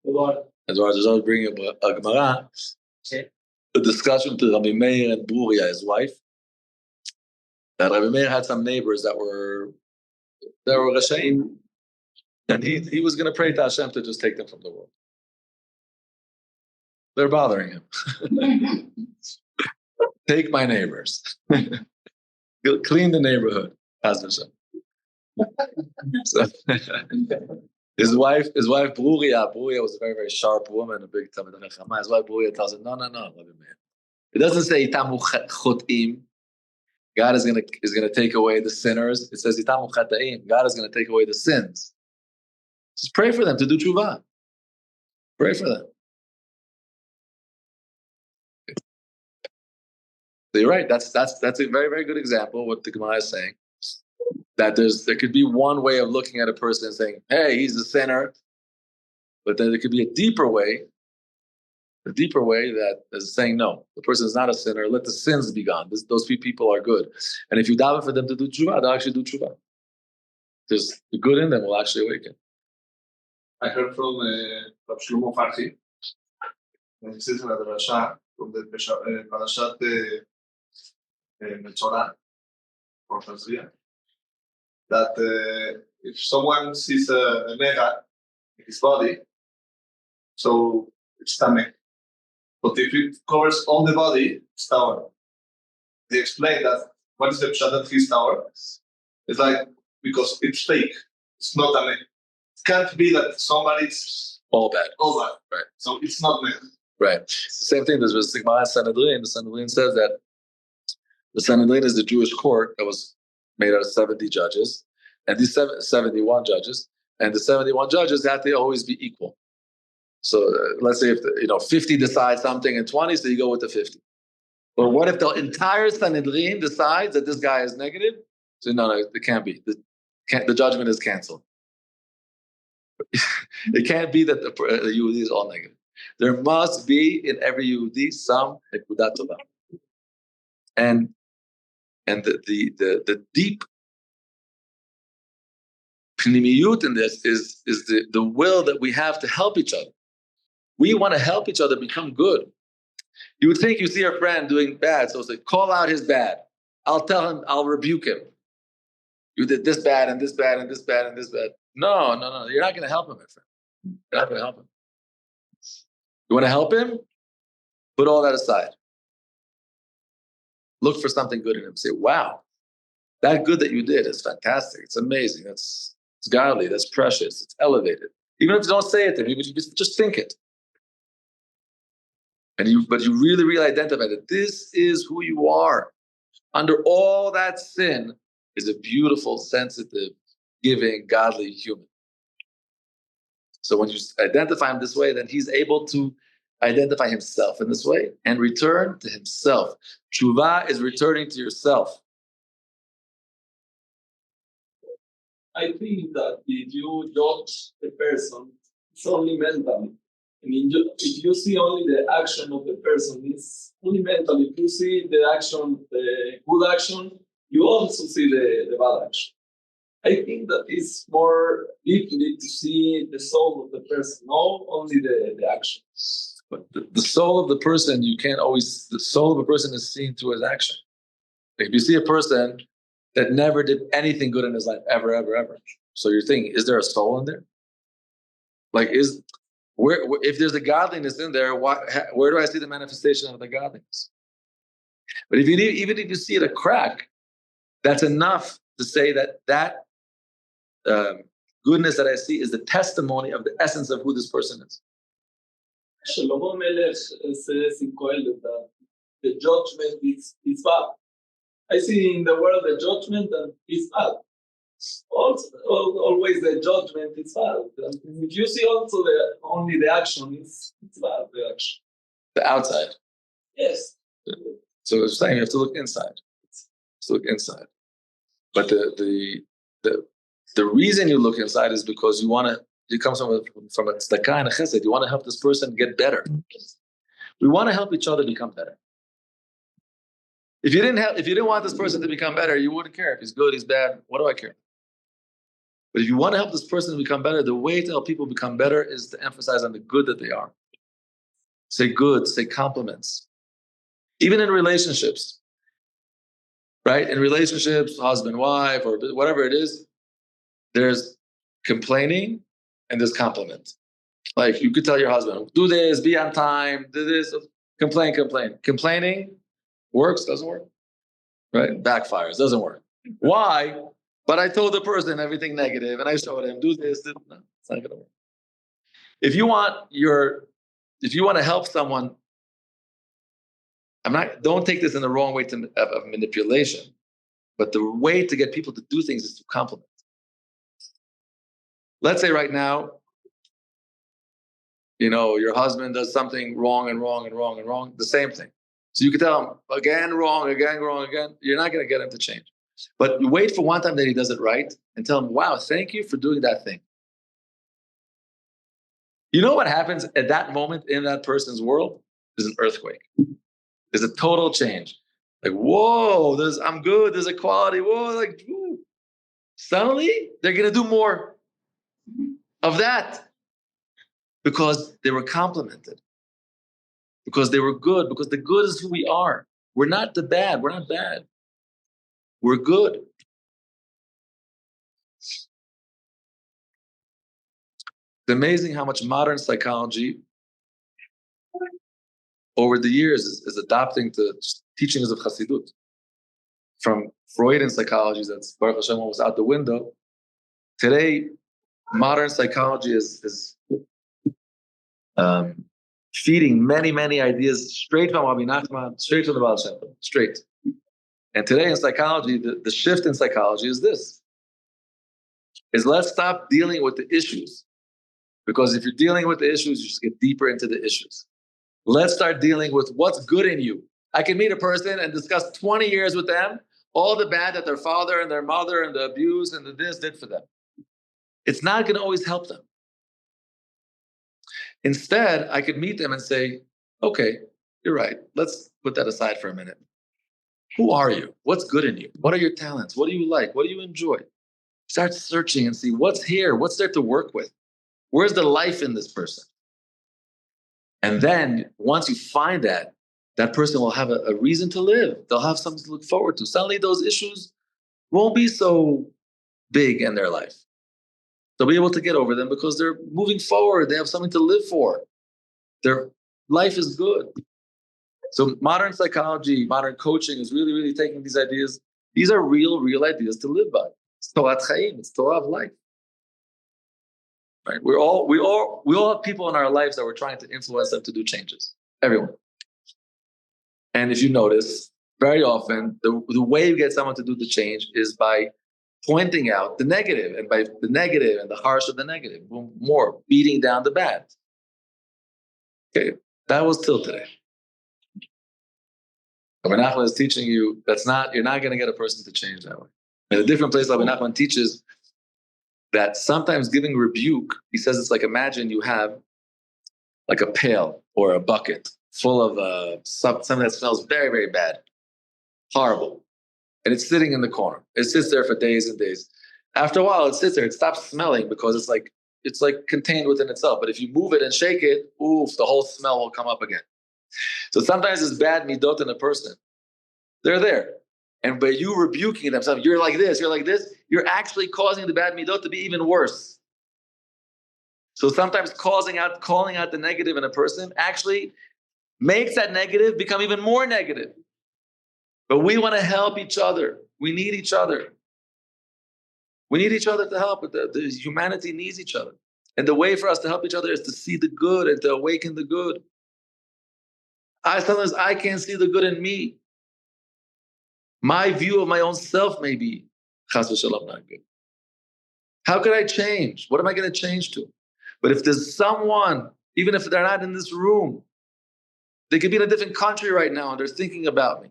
Eduardo. Eduardo is always bringing up a Gemara, a discussion to Rabbi Meir and Bruria, his wife. That Rabbi Meir had some neighbors that were Rashaim, and he was going to pray to Hashem to just take them from the world. They're bothering him. Take my neighbors. Clean the neighborhood. So, his wife Bruria was a very, very sharp woman, a big Talmid Chachama. His wife Bruria tells him, no, Rabbi Meir. It doesn't say Itamu Chotim. God is gonna take away the sinners. It says Itamu Chataim. God is gonna take away the sins. Just pray for them to do tshuva. Pray for them. So you're right. That's a very, very good example of what the Gemara is saying. That there could be one way of looking at a person and saying, hey, he's a sinner. But then there could be a deeper way that is saying, no, the person is not a sinner. Let the sins be gone. Those few people are good. And if you daven for them to do tshuva, they'll actually do tshuva. There's the good in them will actually awaken. I heard from Rav Avshi, when he says in the Rasha, from the Parashat Mitzvah, or Tazria, that if someone sees a nega in his body, so it's tameh. But if it covers all the body, it's tower. They explain that what is the pshat that he's tower? It's like because it's fake. It's not tameh. It can't be that somebody's all bad. Right. So it's not meh. Right. Same thing. There's a Gemara Sanhedrin. The Sanhedrin says that the Sanhedrin is the Jewish court that was made out of 70 judges, and these 71 judges, and the 71 judges have to always be equal. So let's say if 50 decide something and 20, so you go with the 50. But what if the entire Sanhedrin decides that this guy is negative? So no, it can't be. The judgment is canceled. It can't be that the Yehudi is all negative. There must be in every Yehudi some nekudat tova. And the deep Pnimiyut in this is the will that we have to help each other. We want to help each other become good. You would think you see your friend doing bad, so it's like, call out his bad. I'll tell him, I'll rebuke him. You did this bad and this bad and this bad and this bad. No. You're not going to help him, my friend. You're not going to help him. You want to help him? Put all that aside. Look for something good in him. Say, wow, that good that you did is fantastic. It's amazing. It's godly. That's precious. It's elevated. Even if you don't say it to him, you just think it. But you really, really identify that this is who you are. Under all that sin is a beautiful, sensitive, giving, godly human. So when you identify him this way, then he's able to identify himself in this way and return to himself. Tshuva is returning to yourself. I think that if you judge the person, it's only mentally. I mean, if you see only the action of the person, it's only mental. If you see the action, the good action, you also see the bad action. I think that it's more deeply to see the soul of the person, not only the action. But the soul of the person, the soul of a person is seen through his action. If you see a person that never did anything good in his life, ever, ever, ever. So you're thinking, is there a soul in there? Like, if there's a godliness in there, where do I see the manifestation of the godliness? But even if you see it a crack, that's enough to say that goodness that I see is the testimony of the essence of who this person is. Shlomo Melech says in Kohelet that the judgment is bad. I see in the world the judgment and it's bad. Also, always the judgment is bad. If you see also only the action, it's bad, the action. The outside. Yes. So it's saying you have to look inside. But the reason you look inside is because you want to. It comes from a tzedakah and a chesed. You want to help this person get better. We want to help each other become better. If you didn't want this person to become better, you wouldn't care if he's good, he's bad. What do I care? But if you want to help this person become better, the way to help people become better is to emphasize on the good that they are. Say good, say compliments. Even in relationships, right? In relationships, husband, wife, or whatever it is, there's complaining and there's compliment. Like you could tell your husband, do this, be on time, do this, complain. Complaining works, doesn't work, right? Backfires, doesn't work. Why? But I told the person everything negative and I showed him, do this. No, it's not gonna work. If you want to help someone, don't take this in the wrong way of manipulation, but the way to get people to do things is to compliment. Let's say right now, your husband does something wrong, the same thing. So you could tell him again, wrong, again. You're not going to get him to change. But you wait for one time that he does it right and tell him, wow, thank you for doing that thing. You know what happens at that moment in that person's world? There's an earthquake. There's a total change. Like, whoa, I'm good. There's equality. Whoa, like, whoa. Suddenly they're going to do more of that because they were complimented, because they were good, because the good is who we are. We're not the bad. We're not bad. We're good. It's amazing how much modern psychology over the years is adopting the teachings of Chassidut. From Freudian psychology, that's Baruch Hashem was out the window. Today, modern psychology is feeding many ideas straight from Rabbi Nachman, straight from the Baal Shem Tov, straight. And today in psychology, the shift in psychology is this: is let's stop dealing with the issues. Because if you're dealing with the issues, you just get deeper into the issues. Let's start dealing with what's good in you. I can meet a person and discuss 20 years with them, all the bad that their father and their mother and the abuse and the this did for them. It's not going to always help them. Instead, I could meet them and say, okay, you're right. Let's put that aside for a minute. Who are you? What's good in you? What are your talents? What do you like? What do you enjoy? Start searching and see what's here, what's there to work with. Where's the life in this person? And then once you find that, that person will have a reason to live. They'll have something to look forward to. Suddenly those issues won't be so big in their life. They'll be able to get over them because they're moving forward. They have something to live for. Their life is good. So modern psychology, modern coaching is really, really taking these ideas. These are real ideas to live by. It's Torah Chaim. It's Torah of life. Right? We all have people in our lives that we're trying to influence them to do changes. Everyone. And if you notice, very often the way you get someone to do the change is by pointing out the negative, and by the negative and the harsh of the negative, more beating down the bad. Okay, that was till today. Rabbi Nachman is teaching you you're not going to get a person to change that way. In a different place, Rabbi Nachman teaches that sometimes giving rebuke, he says it's like, imagine you have like a pail or a bucket full of something that smells very, very bad, horrible. And it's sitting in the corner. It sits there for days and days. After a while, it sits there. It stops smelling because it's like contained within itself. But if you move it and shake it, oof, the whole smell will come up again. So sometimes it's bad midot in a person. They're there. And by you rebuking them, you're like this, you're actually causing the bad midot to be even worse. So sometimes calling out the negative in a person actually makes that negative become even more negative. But we want to help each other. We need each other. We need each other to help. The humanity needs each other. And the way for us to help each other is to see the good and to awaken the good. Sometimes I can't see the good in me. My view of my own self may be chas v'shalom not good. How could I change? What am I going to change to? But if there's someone, even if they're not in this room, they could be in a different country right now and they're thinking about me.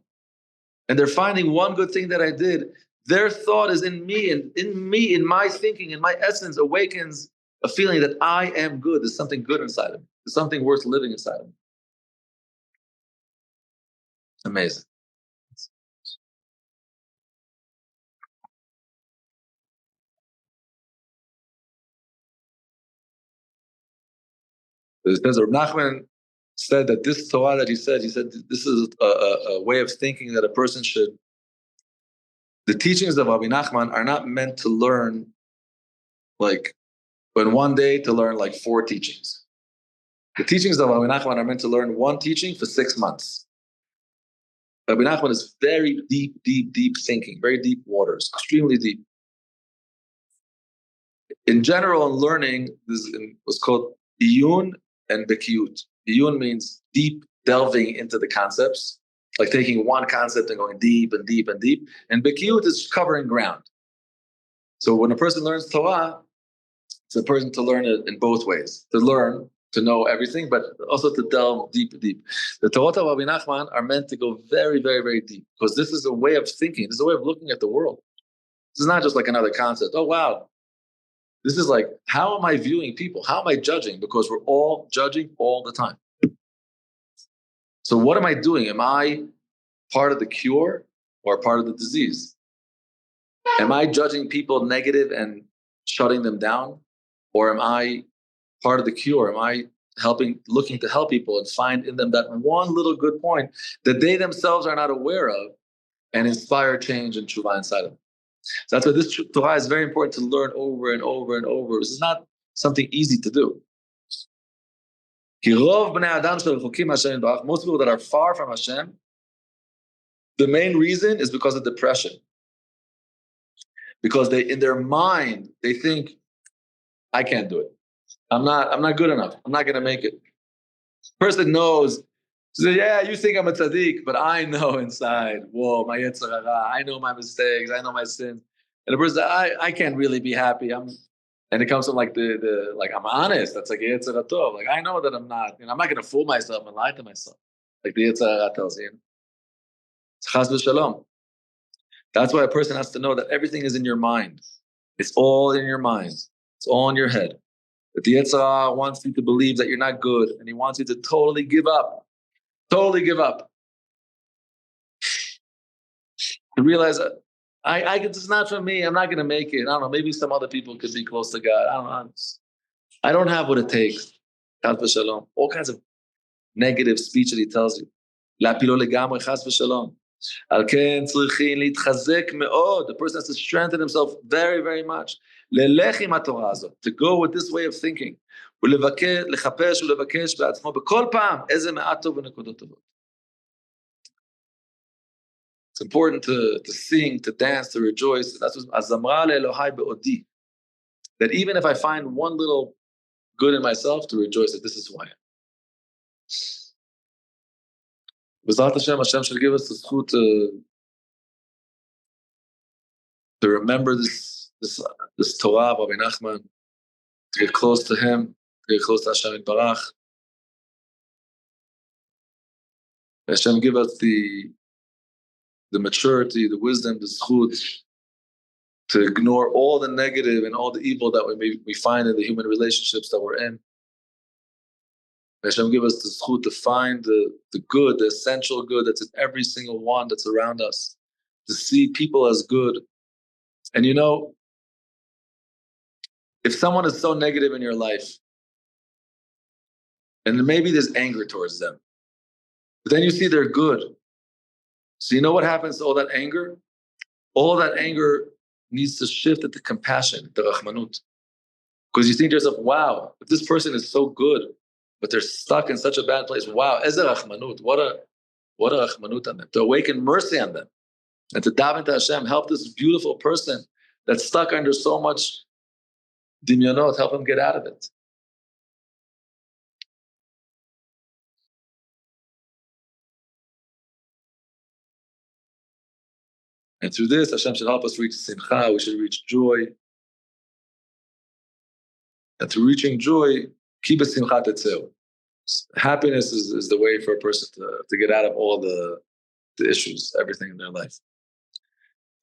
And they're finding one good thing that I did. Their thought is in me, and in my thinking, in my essence, awakens a feeling that I am good. There's something good inside of me. There's something worth living inside of me. Amazing. Because Rav Nachman said that this Torah that he said this is a way of thinking that a person should. The teachings of Rabbi Nachman are not meant to learn in one day to learn 4 teachings. The teachings of Rabbi Nachman are meant to learn one teaching for 6 months. Rabbi Nachman is very deep thinking, very deep waters, extremely deep. In general, in learning, this was called iyun and bekiut. Iyun means deep delving into the concepts, like taking one concept and going deep and deep and deep. And bekiut is covering ground. So when a person learns Torah, it's a person to learn it in both ways. To learn, to know everything, but also to delve deep. The Torah of Rabbi Nachman are meant to go very, very, very deep, because this is a way of thinking. This is a way of looking at the world. This is not just like another concept. Oh, wow. This is like, how am I viewing people? How am I judging? Because we're all judging all the time. So what am I doing? Am I part of the cure or part of the disease? Am I judging people negative and shutting them down? Or am I part of the cure? Am I looking to help people and find in them that one little good point that they themselves are not aware of and inspire change and tshuva inside of them? So that's why this Torah is very important to learn over and over and over. This is not something easy to do. Most people that are far from Hashem, the main reason is because of depression. Because in their mind, they think, I can't do it. I'm not good enough. I'm not going to make it. Person knows, so yeah, you think I'm a tzaddik, but I know inside, whoa, my yetzer hara, I know my mistakes, I know my sins. And the person, I can't really be happy. And it comes from I'm honest. That's like yetzer hara tov. Like, I know that I'm not, I'm not going to fool myself and lie to myself. Like the yetzer hara tells you. It's chas v'shalom. That's why a person has to know that everything is in your mind. It's all in your mind. It's all in your head. That the yetzer hara wants you to believe that you're not good, and he wants you to totally give up. Totally give up. To realize that It's not for me. I'm not going to make it. I don't know. Maybe some other people could be close to God. I don't know. I don't have what it takes. Chas v'shalom. All kinds of negative speech that he tells you. Lapilo legamre chas v'shalom. Al ken tzrichin litchazek meod. The person has to strengthen himself very, very much. Lelech im haTorah azot. To go with this way of thinking. לחפש ולבקש בעצמו בכל פעם איזה מעט טוב ונקודות טובות. It's important to sing, to dance, to rejoice. That's what Azamra leElohai be'odi. That even if I find one little good in myself, to rejoice that this is who I am. B'ezrat Hashem shall give us the zchut to remember this Torah of Rabbi Nachman, to get close to him, to get close to Hashem Yitbarach. Hashem give us the maturity, the wisdom, the zchut to ignore all the negative and all the evil that we find in the human relationships that we're in. Hashem give us the zchut to find the good, the essential good that's in every single one that's around us, to see people as good. And you know, if someone is so negative in your life, and maybe there's anger towards them, but then you see they're good. So you know what happens to all that anger? All that anger needs to shift into compassion, the rachmanut. Because you think to yourself, wow, if this person is so good, but they're stuck in such a bad place, wow, eze rachmanut, what a rachmanut on them. To awaken mercy on them. And to daven to Hashem, help this beautiful person that's stuck under so much dimyonot, help him get out of it. And through this, Hashem should help us reach simcha, we should reach joy. And through reaching joy, keep a simcha tetzeu. Happiness is the way for a person to get out of all the issues, everything in their life.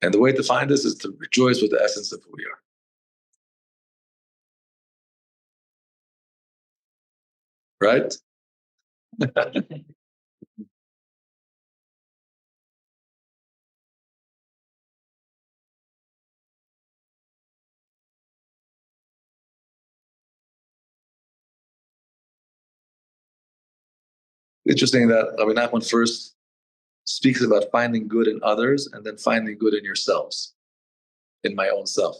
And the way to find this is to rejoice with the essence of who we are. Right? Interesting that Rabbi Nachman first speaks about finding good in others and then finding good in yourselves, in my own self.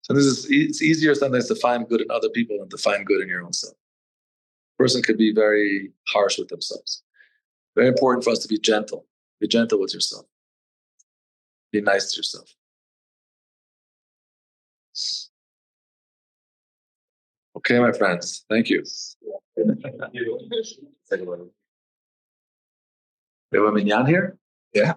So it's easier sometimes to find good in other people than to find good in your own self. A person could be very harsh with themselves. Very important for us to be gentle. Be gentle with yourself. Be nice to yourself. Okay, my friends. Thank you. We have a minyan here? Yeah.